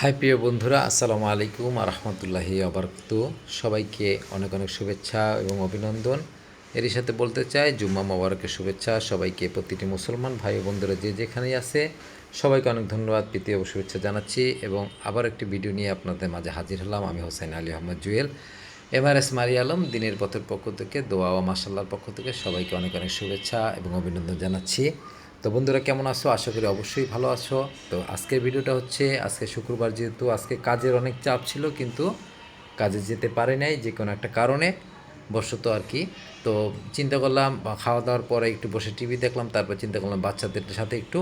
High প্রিয় বন্ধুরা, আসসালামু আলাইকুম রহমতুল্লাহি আবরকাতু। সবাইকে অনেক অনেক শুভেচ্ছা এবং অভিনন্দন। এরই সাথে বলতে চাই জুম্মা মোবারকের শুভেচ্ছা সবাইকে, প্রতিটি মুসলমান ভাই ও বন্ধুরা যে যেখানেই আছে সবাইকে অনেক ধন্যবাদ, প্রীতি ও শুভেচ্ছা জানাচ্ছি। এবং আবার একটি ভিডিও নিয়ে আপনাদের মাঝে হাজির হলাম। আমি হোসেন আলী আহমদ জুয়েল, এমআরএস মারি আলম, দিনের পথের পক্ষ থেকে, দোয়া ও মাসাল্লার পক্ষ থেকে সবাইকে অনেক অনেক শুভেচ্ছা এবং অভিনন্দন জানাচ্ছি। তো বন্ধুরা কেমন আছো? আশা করি অবশ্যই ভালো আছো। তো আজকের ভিডিওটা হচ্ছে, আজকে শুক্রবার, যেহেতু আজকে কাজের অনেক চাপ ছিল কিন্তু কাজে যেতে পারি নাই যে কোনো একটা কারণে বশত আর কি। তো চিন্তা করলাম খাওয়া দাওয়ার পরে একটু বসে টিভি দেখলাম, তারপর চিন্তা করলাম বাচ্চাদের সাথে একটু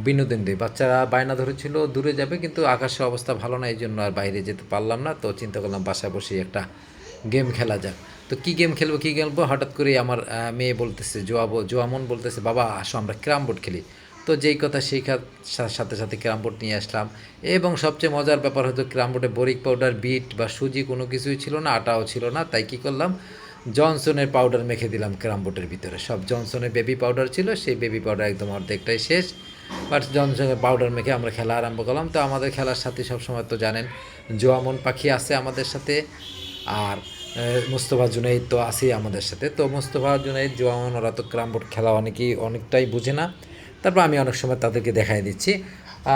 বিনোদন দিই। বাচ্চারা বায়না ধরেছিল দূরে যাবে, কিন্তু আকাশের অবস্থা ভালো না, এই জন্য আর বাইরে যেতে পারলাম না। তো চিন্তা করলাম বাসায় বসেই একটা গেম খেলা যাক। তো কী গেম খেলবো হঠাৎ করে আমার মেয়ে বলতেছে, জোয়ামন বলতেছে, বাবা আসো আমরা ক্যারাম বোর্ড খেলি। তো যেই কথা সেই সাথে সাথে ক্যারাম বোর্ড নিয়ে আসলাম। এবং সবচেয়ে মজার ব্যাপার হতো ক্যারাম বোর্ডে বরিক পাউডার, বিট বা সুজি কোনো কিছুই ছিল না, আটাও ছিল না। তাই কী করলাম, জনসনের পাউডার মেখে দিলাম ক্যারাম বোর্ডের ভিতরে। সব জনসনের বেবি পাউডার ছিল, সেই বেবি পাউডার একদম অর্ধেকটাই শেষ। বাট জনসনের পাউডার মেখে আমরা খেলা আরম্ভ করলাম। তো আমাদের খেলার সাথে সবসময় তো জানেন জোয়ামন পাখি আছে আমাদের সাথে, আর মুস্তফা জুনাইদ তো আছেই আমাদের সাথে। তো মুস্তফা জুনাইদ, জোয়ান, ওরা তো ক্যারাম বোর্ড খেলা অনেকটাই বুঝে না। তারপর আমি অনেক সময় তাদেরকে দেখাই দিচ্ছি।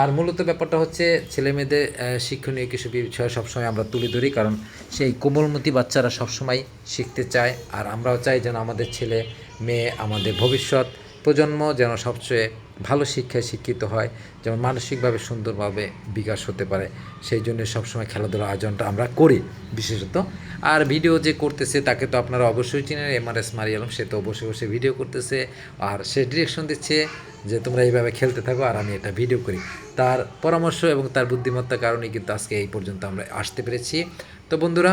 আর মূলত ব্যাপারটা হচ্ছে ছেলেমেয়েদের শিক্ষণীয় কিছু বিষয় সবসময় আমরা তুলে ধরি, কারণ সেই কোমলমতি বাচ্চারা সবসময় শিখতে চায়। আর আমরাও চাই যেন আমাদের ছেলে মেয়ে, আমাদের ভবিষ্যৎ প্রজন্ম যেন সবচেয়ে ভালো শিক্ষায় শিক্ষিত হয়, যেমন মানসিকভাবে সুন্দরভাবে বিকাশ হতে পারে। সেই জন্য সবসময় খেলাধুলার আয়োজনটা আমরা করি বিশেষত। আর ভিডিও যে করতেছে তাকে তো আপনারা অবশ্যই চিনেন, এমআরএস মারি আলম। সে তো বসে বসে ভিডিও করতেছে, আর সে ডিরেকশন দিচ্ছে যে তোমরা এইভাবে খেলতে থাকো আর আমি এটা ভিডিও করি। তার পরামর্শ এবং তার বুদ্ধিমত্তার কারণেই কিন্তু আজকে এই পর্যন্ত আমরা আসতে পেরেছি। তো বন্ধুরা,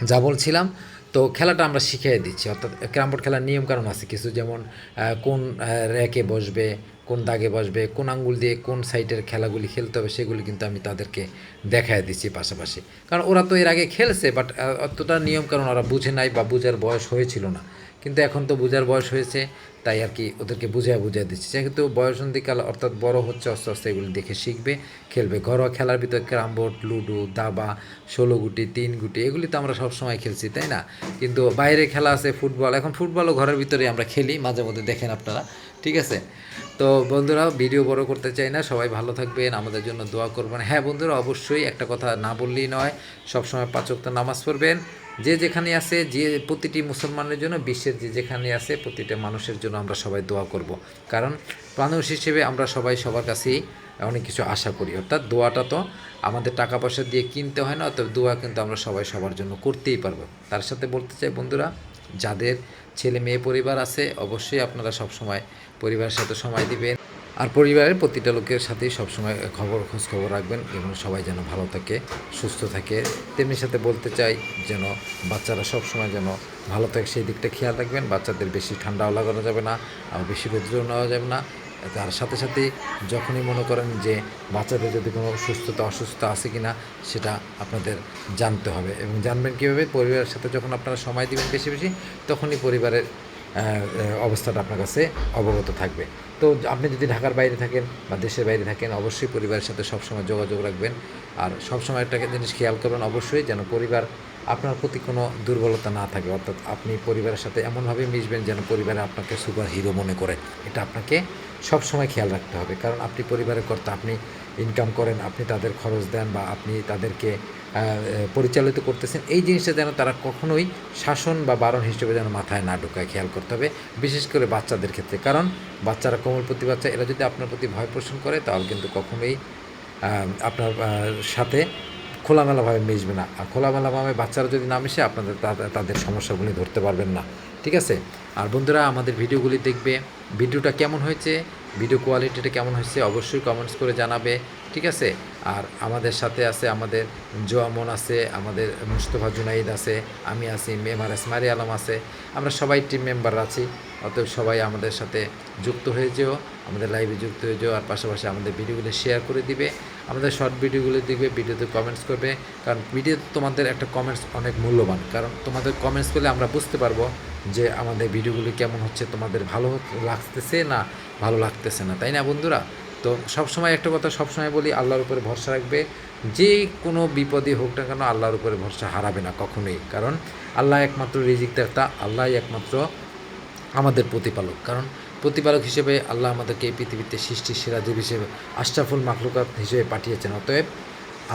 যা বলছিলাম, তো খেলাটা আমরা শিখিয়ে দিচ্ছি। অর্থাৎ ক্যারাম বোর্ড খেলার নিয়মকানুন আছে কিছু, যেমন কোন র্যাকে বসবে, কোন দাগে বসবে, কোন আঙ্গুল দিয়ে কোন সাইডের খেলাগুলি খেলতে হবে, সেগুলি কিন্তু আমি তাদেরকে দেখায় দিচ্ছি পাশাপাশি। কারণ ওরা তো এর আগে খেলছে, বাট অতটা নিয়মকানুন ওরা বুঝে নাই বা বুঝার বয়স হয়েছিল না। কিন্তু এখন তো বোঝার বয়স হয়েছে, তাই আর কি ওদেরকে বুঝায় দিচ্ছি। যেহেতু বয়সন্ধিকাল, অর্থাৎ বড় হচ্ছে, আস্তে আস্তে এগুলি দেখে শিখবে, খেলবে। ঘরোয়া খেলার ভিতরে ক্যারাম বোর্ড, লুডো, দাবা, 16 গুটি, 3 গুটি, এগুলি তো আমরা সবসময় খেলছি, তাই না? কিন্তু বাইরে খেলা আছে ফুটবল, এখন ফুটবলও ঘরের ভিতরে আমরা খেলি মাঝে মধ্যে, দেখেন আপনারা, ঠিক আছে? তো বন্ধুরা, ভিডিও বড় করতে চাই না, সবাই ভালো থাকবেন, আমাদের জন্য দোয়া করবেন। হ্যাঁ বন্ধুরা, অবশ্যই একটা কথা না বললেই নয়, সবসময় 5 ওয়াক্ত নামাজ পড়বেন। যে যেখানে আছে, যে প্রতিটি মুসলমানের জন্য, বিশ্বের যে যেখানে আছে প্রতিটা মানুষের জন্য আমরা সবাই দোয়া করব। কারণ মানুষ হিসেবে আমরা সবাই সবার কাছেই অনেক কিছু আশা করি। অর্থাৎ দোয়াটা তো আমাদের টাকা পয়সা দিয়ে কিনতে হয় না, অর্থাৎ দোয়া কিন্তু আমরা সবাই সবার জন্য করতেই পারবো। তার সাথে বলতে চাই বন্ধুরা, যাদের ছেলে মেয়ে পরিবার আছে, অবশ্যই আপনারা সবসময় পরিবারের সাথে সময় দিবেন। আর পরিবারের প্রতিটা লোকের সাথেই সবসময় খোঁজ খবর রাখবেন, এবং সবাই যেন ভালো থাকে, সুস্থ থাকে। তেমনি সাথে বলতে চাই যেন বাচ্চারা সবসময় যেন ভালো থাকে, সেই দিকটা খেয়াল রাখবেন। বাচ্চাদের বেশি ঠান্ডাও লাগানো যাবে না, আর বেশি রোদ্রও নেওয়া যাবে না। তার সাথে সাথে যখনই মনে করেন যে বাচ্চাদের যদি কোনো অসুস্থতা আছে কি না, সেটা আপনাদের জানতে হবে। এবং জানবেন কীভাবে? পরিবারের সাথে যখন আপনারা সময় দিবেন বেশি বেশি, তখনই পরিবারের অবস্থাটা আপনার কাছে অবগত থাকবে। তো আপনি যদি ঢাকার বাইরে থাকেন বা দেশের বাইরে থাকেন, অবশ্যই পরিবারের সাথে সবসময় যোগাযোগ রাখবেন। আর সবসময় একটা জিনিস খেয়াল করবেন অবশ্যই, যেন পরিবার আপনার প্রতি কোনো দুর্বলতা না থাকে। অর্থাৎ আপনি পরিবারের সাথে এমনভাবে মিশবেন যেন পরিবারে আপনাকে সুপার হিরো মনে করে। এটা আপনাকে সবসময় খেয়াল রাখতে হবে, কারণ আপনি পরিবারের কর্তা, আপনি ইনকাম করেন, আপনি তাদের খরচ দেন বা আপনি তাদেরকে পরিচালিত করতেছেন। এই জিনিসটা যেন তারা কখনোই শাসন বা বারণ হিসেবে যেন মাথায় না ঢোকায়, খেয়াল করতে হবে, বিশেষ করে বাচ্চাদের ক্ষেত্রে। কারণ বাচ্চারা কোমলপ্রতি বাচ্চা, এরা যদি আপনার প্রতি ভয় পোষণ করে, তাহলে কিন্তু কখনোই আপনার সাথে খোলামেলাভাবে মিশবে না। আর খোলামেলাভাবে বাচ্চারা যদি না মিশে, আপনাদের তাদের সমস্যাগুলি ধরতে পারবেন না, ঠিক আছে? আর বন্ধুরা, আমাদের ভিডিওগুলি দেখবে, ভিডিওটা কেমন হয়েছে, ভিডিও কোয়ালিটিটা কেমন হয়েছে অবশ্যই কমেন্টস করে জানাবে, ঠিক আছে? আর আমাদের সাথে আছে আমাদের জোয়ামন আছে, আমাদের মুস্তফা জুনাইদ আছে, আমি আছি, এমআরএস মারি আলম আছে, আমরা সবাই টিম মেম্বার আছি। অতএব সবাই আমাদের সাথে যুক্ত হয়ে যেও, আমাদের লাইভে যুক্ত হয়ে যেও। আর পাশাপাশি আমাদের ভিডিওগুলো শেয়ার করে দিবে, আমাদের শর্ট ভিডিওগুলো দেখবে, ভিডিওতে কমেন্টস করবে। কারণ ভিডিওতে তোমাদের একটা কমেন্টস অনেক মূল্যবান, কারণ তোমাদের কমেন্টস করলে আমরা বুঝতে পারবো যে আমাদের ভিডিওগুলি কেমন হচ্ছে, তোমাদের ভালো লাগতেছে না ভালো লাগতেছে না, তাই না বন্ধুরা? তো তো সবসময় একটা কথা সবসময় বলি, আল্লাহর উপরে ভরসা রাখবে। যে কোনো বিপদই হোক না কেন আল্লাহর উপরে ভরসা হারাবে না কখনোই, কারণ আল্লাহ একমাত্র রিজিকদাতা, আল্লাহ একমাত্র আমাদের প্রতিপালক। কারণ প্রতিপালক হিসেবে আল্লাহ আমাদেরকে এই পৃথিবীতে সৃষ্টির সেরা জীব হিসেবে আশরাফুল মাখলুকাত হিসেবে পাঠিয়েছেন। অতএব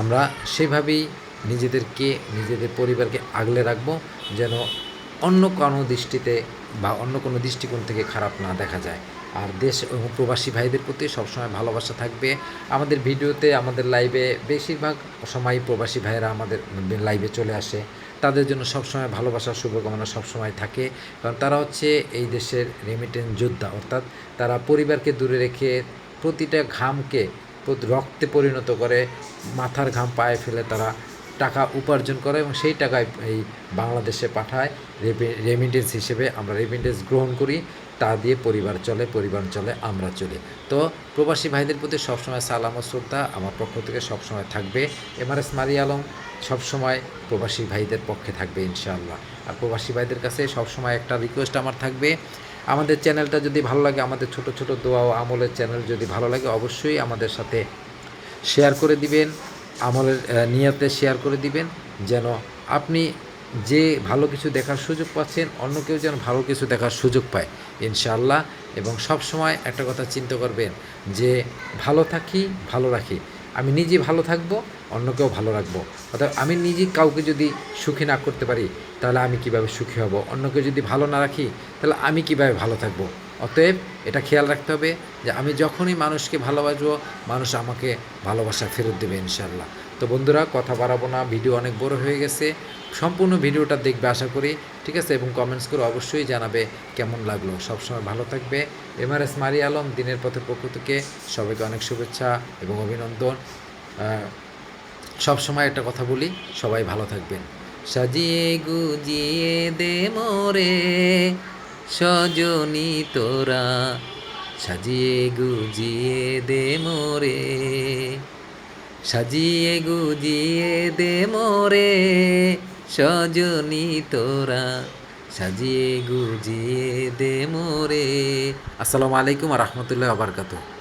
আমরা সেভাবেই নিজেদের পরিবারকে আগলে রাখবো, যেন অন্য কোনো দৃষ্টিতে বা অন্য কোনো দৃষ্টিকোণ থেকে খারাপ না দেখা যায়। আর দেশ এবং প্রবাসী ভাইদের প্রতি সবসময় ভালোবাসা থাকবে। আমাদের ভিডিওতে, আমাদের লাইভে বেশিরভাগ সময় প্রবাসী ভাইয়েরা আমাদের লাইভে চলে আসে। তাদের জন্য সবসময় ভালোবাসার শুভকামনা সবসময় থাকে, কারণ তারা হচ্ছে এই দেশের রেমিটেন্স যোদ্ধা। অর্থাৎ তারা পরিবারকে দূরে রেখে প্রতিটা ঘামকে রক্তে পরিণত করে, মাথার ঘাম পায়ে ফেলে তারা টাকা উপার্জন করে এবং সেই টাকায় এই বাংলাদেশে পাঠায় রেমিটেন্স হিসেবে। আমরা রেমিটেন্স গ্রহণ করি, তা দিয়ে পরিবার চলে, আমরা চলি। তো প্রবাসী ভাইদের প্রতি সবসময় সালাম ও শ্রদ্ধা আমার পক্ষ থেকে সবসময় থাকবে। এমআরএস মারি আলম সবসময় প্রবাসী ভাইদের পক্ষে থাকবে ইনশাআল্লাহ। আর প্রবাসী ভাইদের কাছে সবসময় একটা রিকোয়েস্ট আমার থাকবে, আমাদের চ্যানেলটা যদি ভালো লাগে, আমাদের ছোট ছোট দোয়া ও আমলের চ্যানেল যদি ভালো লাগে, অবশ্যই আমাদের সাথে শেয়ার করে দিবেন, আমলের নিয়তে শেয়ার করে দিবেন, যেন আপনি যে ভালো কিছু দেখার সুযোগ পাচ্ছেন, অন্য কেউ যেন ভালো কিছু দেখার সুযোগ পায় ইনশাআল্লাহ। এবং সব সময় একটা কথা চিন্তা করবেন যে ভালো থাকি, ভালো রাখি। আমি নিজে ভালো থাকবো, অন্যকেও ভালো রাখবো। অর্থাৎ আমি নিজে কাউকে যদি সুখী না করতে পারি, তাহলে আমি কিভাবে সুখী হব? অন্যকে যদি ভালো না রাখি, তাহলে আমি কিভাবে ভালো থাকবো? অতএব এটা খেয়াল রাখতে হবে যে আমি যখনই মানুষকে ভালোবাসবো, মানুষ আমাকে ভালোবাসা ফেরত দেবে ইনশাআল্লাহ। তো বন্ধুরা, কথা বাড়াবো না, ভিডিও অনেক বড় হয়ে গেছে। সম্পূর্ণ ভিডিওটা দেখবে আশা করি, ঠিক আছে? এবং কমেন্টস করে অবশ্যই জানাবে কেমন লাগলো। সবসময় ভালো থাকবে। এমআরএস মারি আলম দিনের পথের পক্ষ থেকে সবাইকে অনেক শুভেচ্ছা এবং অভিনন্দন। সবসময় একটা কথা বলি, সবাই ভালো থাকবেন। সাজিয়ে গুজিয়ে দে মোরে সজনী তোরা, সাজিয়ে গুজিয়ে দে মোরে, সাজিয়ে গুজিয়ে দে মোরে সজনী তোরা, সাজিয়ে গুজিয়ে দে মোরে। আসসালামু আলাইকুম ওয়া রাহমাতুল্লাহি ওয়া বারাকাতুহু।